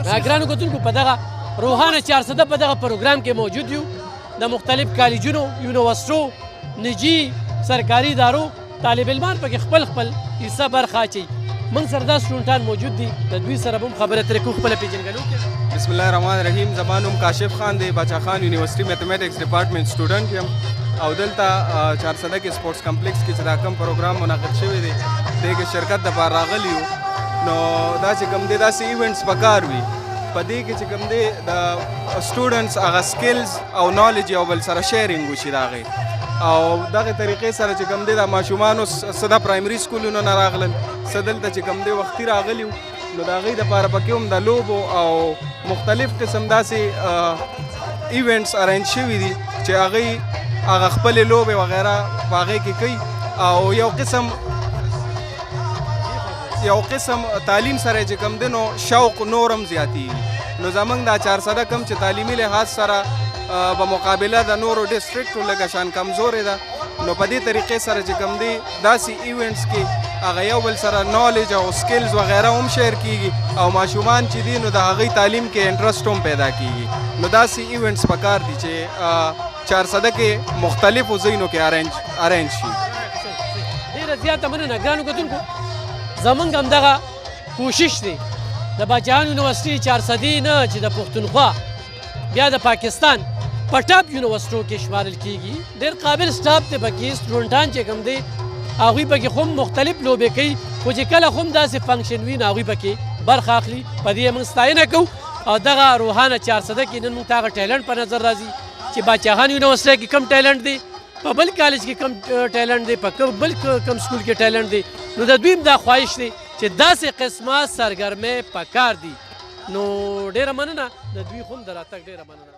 ګرانو کتونکو په دغه روحانه 400 په دغه پروګرام کې موجود یو د مختلف کالجونو یونیورسټو نجی سرکاري ادارو طالب علمان پکې خپل خپل حصه برخه اچوي. موږ سره دا سټوډنټان موجود دي د دوی سره به هم خبرې اترې کوو خپله پېژنګلو کې. بسم الله الرحمن الرحیم. زما نوم کاشف خان دی، باچا خان یونیورسټي میتھمیټکس ډپارټمنټ سټوډنټ یم او دلته 400 کې سپورټس کمپلیکس کې چې دا کوم پروګرام منعقد شوی دی دې کې شرکت دپاره راغلي یو. نو دا چې کوم دی داسې ایونټس پکار وي په دې کې چې کوم دی د سټوډنټس هغه سکلز او نالج یو بل سره شیرینګ وشي د هغې او دغه طریقې سره چې کوم دی د ماشومانو څه د پرایمري سکولونو نه راغلل څه دلته چې کوم دی وختي راغلي وو نو د هغوی دپاره پکې هم د لوبو او مختلف قسم داسې ایونټس ارینج شوي دي چې هغوی هغه خپلې لوبې وغیره په هغې کې کوي او یو قسم تعلیم سره چې کوم دی نو شوق نورم زیاتېږي. نو زموږ دا 400 کم چې تعلیمي لحاظ سره په مقابله د نورو ډسټرکټو لږه شان کمزورې ده نو په دې طریقې سره چې کوم دی داسې ایونټس کې هغه یو بل سره نالج او سکلز وغیره هم شیر کیږي او ماشومان چې دي نو د هغوی تعلیم کې انټرسټ هم پیدا کیږي. نو داسې ایونټس پکار دي چې 400 کې مختلفو ځایونو کې ارینج شي. ډېره زیاته مننه ګرانو کتونکو. زمونږ همدغه کوشش دی د باچاخان یونیورسټي 400 نه چې د پښتونخوا بیا د پاکستان په ټاپ یونیورسټو کې شمارل کیږي. ډېر قابل سټاف دی پکې سټوډنټان چې کوم دی هغوی پکې خو مختلف لوبې کوي خو چې کله خو داسې فنکشن وي نو هغوی پکې برخه اخلي. په دې موږ ستاینه کوو او دغه روحانه 400 کې نن موږ ته هغه ټیلنټ په نظر راځي چې باچاخان یونیورسټي کې کم ټیلنټ دی په بل کالج کې کم ټیلنټ دی په بل کم سکول کې ټیلنټ دی. نو د دوی هم دا خواهش دی چې داسې قسمه سرګرمۍ پکار دي. نو ډېره مننه د دوی خو هم د راتګ ډېره مننه.